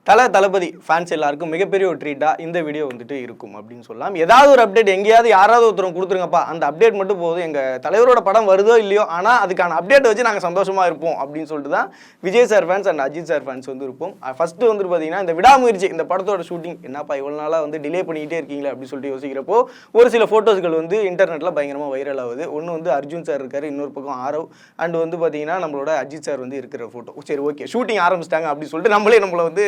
தளபதி fans எல்லாருக்கும் மிகப்பெரிய ஒரு ட்ரீட்டாக இந்த வீடியோ வந்துட்டு இருக்கும் அப்படின்னு சொல்லலாம். ஏதாவது ஒரு அப்டேட் எங்கேயாவது யாராவது ஒருத்தரும் கொடுத்துருங்கப்பா, அந்த அப்டேட் மட்டும் போதும், எங்கள் தலைவரோட படம் வருதோ இல்லையோ ஆனால் அதுக்கான அப்டேட் வச்சு நாங்கள் சந்தோஷமாக இருப்போம் அப்படின்னு சொல்லிட்டு தான் Vijay sir fans and Ajith sir fans வந்து இருப்போம். ஃபஸ்ட்டு வந்துட்டு பார்த்தீங்கன்னா இந்த விடாமுயற்சி இந்த படத்தோட ஷூட்டிங் என்னப்பா இவ்வளோ நாளாக வந்து டிலே பண்ணிக்கிட்டே இருக்கீங்களே அப்படின்னு சொல்லிட்டு யோசிக்கிறப்போ ஒரு சில ஃபோட்டோஸ்கள் வந்து இன்டர்நெட்டில் பயங்கரமாக வைரல் ஆகுது. ஒன்று வந்து அர்ஜுன் சார் இருக்காரு, இன்னொரு பக்கம் ஆரவ் அண்ட் வந்து பார்த்தீங்கன்னா நம்மளோட அஜித் சார் வந்து இருக்கிற ஃபோட்டோ. சரி ஓகே ஷூட்டிங் ஆரம்பிச்சிட்டாங்க அப்படின்னு சொல்லிட்டு நம்மளை வந்து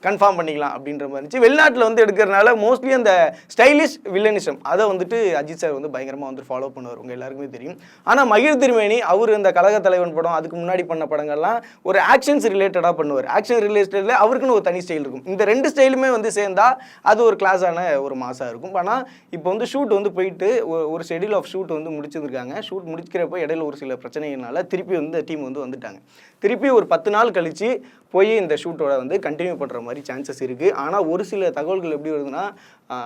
கன்ஃபார்ம் பண்ணிக்கலாம் அப்படின்ற மாதிரி இருந்துச்சு. வெளிநாட்டில் வந்து எடுக்கிறனால மோஸ்ட்லி அந்த ஸ்டைலிஷ் வில்லனிசம் அதை வந்துட்டு அஜித் சார் வந்து பயங்கரமாக வந்து ஃபாலோ பண்ணுவார், உங்கள் எல்லாருக்குமே தெரியும். ஆனால் மகிழ் திருமேனி அவர் இந்த கழக தலைவன் படம் அதுக்கு முன்னாடி பண்ண படங்கள்லாம் ஒரு ஆக்ஷன்ஸ் ரிலேட்டடாக பண்ணுவார். ஆக்ஷன் ரிலேட்டடில் அவருக்குன்னு ஒரு தனி ஸ்டைல் இருக்கும். இந்த ரெண்டு ஸ்டைலுமே வந்து சேர்ந்தா அது ஒரு கிளாஸான ஒரு மாசாக இருக்கும். ஆனால் இப்போ வந்து ஷூட் வந்து போயிட்டு ஒரு ஷெடியூல் ஆஃப் ஷூட் வந்து முடிச்சிருக்காங்க. ஷூட் முடிக்கிறப்போ இடையில ஒரு சில பிரச்சனைகள்னால திருப்பி வந்து டீம் வந்து வந்துட்டாங்க. திருப்பி ஒரு 10 நாள் கழிச்சு போய் இந்த ஷூட்டோட வந்து கண்டினியூ பண்ணுற மாதிரி சான்சஸ் இருக்குது. ஆனால் ஒரு சில தகவல்கள் எப்படி வருதுன்னா,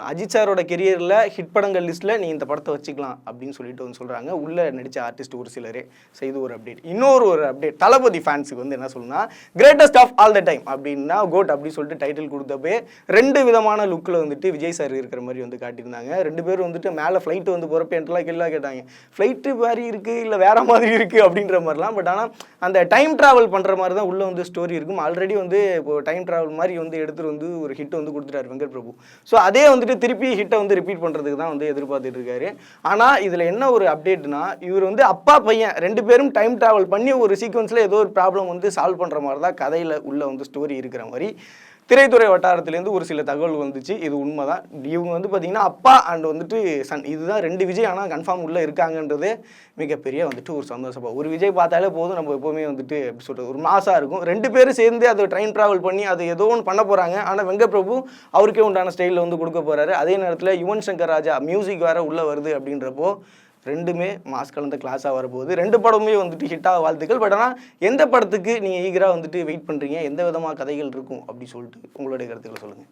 அஜித் சாரோட கெரியரில் ஹிட் படங்கள் லிஸ்ட்டில் நீ இந்த படத்தை வச்சுக்கலாம் அப்படின்னு சொல்லிட்டு வந்து சொல்கிறாங்க. உள்ளே நடித்த ஆர்டிஸ்ட் ஒரு சிலரே. செய்து ஒரு அப்டேட். இன்னொரு அப்டேட் தளபதி ஃபேன்ஸுக்கு வந்து என்ன சொல்லணும்னா, greatest of all the time அப்படின்னா கோட் அப்படின்னு சொல்லிட்டு டைட்டில் கொடுத்தப்பே 2 விதமான லுக்கில் வந்துட்டு விஜய் சார் இருக்கிற மாதிரி வந்து காட்டியிருந்தாங்க. 2 பேரும் வந்துட்டு மேலே ஃப்ளைட்டு வந்து போகிறப்ப என்ட்லாம் கேட்டாங்க, ஃப்ளைட்டு மாதிரி இருக்குது இல்லை வேறு மாதிரி இருக்குது அப்படின்ற மாதிரிலாம். பட் ஆனால் அந்த டைம் ட்ராவல் பண்ணுற மாதிரி தான் உள்ளே வந்து ஸ்டோரி இருக்கும். ஆல்ரெடி வந்து இப்போ டைம் ட்ராவல் மாதிரி வந்து எடுத்துகிட்டு வந்து ஒரு ஹிட் வந்து கொடுத்துட்டாரு வெங்கட் பிரபு. ஸோ அதே வந்துட்டு திருப்பி ஹிட்டை வந்து ரிப்பீட் பண்ணுறதுக்கு தான் வந்து எதிர்பார்த்துட்டு இருக்காரு. ஆனால் இதில் என்ன ஒரு அப்டேட்னா, இவர் வந்து அப்பா பையன் 2 பேரும் டைம் ட்ராவல் பண்ணி ஒரு சீக்வன்ஸில் ஏதோ ஒரு ப்ராப்ளம் வந்து சால்வ் பண்ணுற மாதிரி தான் கதையில் உள்ள வந்து ஸ்டோரி இருக்கிற மாதிரி திரைத்துறை வட்டாரத்துலேருந்து ஒரு சில தகவல் வந்துச்சு. இது உண்மை தான். இவங்க வந்து பார்த்திங்கன்னா அப்பா அண்ட் வந்துட்டு சன், இதுதான் 2 விஜய் ஆனால் கன்ஃபார்ம் உள்ளே இருக்காங்கன்றது மிகப்பெரிய வந்துட்டு ஒரு சந்தோஷப்பா. ஒரு விஜய் பார்த்தாலே போதும், நம்ம எப்போவுமே வந்துட்டு எப்படி சொல்கிறது ஒரு மாசாக இருக்கும். 2 பேரும் சேர்ந்து அதை ட்ரெயின் ட்ராவல் பண்ணி அது ஏதோ ஒன்று பண்ண போகிறாங்க. ஆனால் வெங்கட் பிரபு அவருக்கே உண்டான ஸ்டைலில் வந்து கொடுக்க போகிறாரு. அதே நேரத்தில் யுவன் சங்கர் ராஜா மியூசிக் வேறு உள்ளே வருது அப்படின்றப்போ 2மே மாஸ் கலந்த கிளாஸாக வரப்போகுது. 2 படமுமே வந்துட்டு ஹிட்டாக வாழ்த்துக்கள். பட் ஆனால் எந்த படத்துக்கு நீங்கள் ஈகராக வந்துட்டு வெயிட் பண்ணுறீங்க, எந்த விதமாக கதைகள் இருக்கும் அப்படி சொல்லிட்டு உங்களுடைய கருத்துக்களை சொல்லுங்கள்.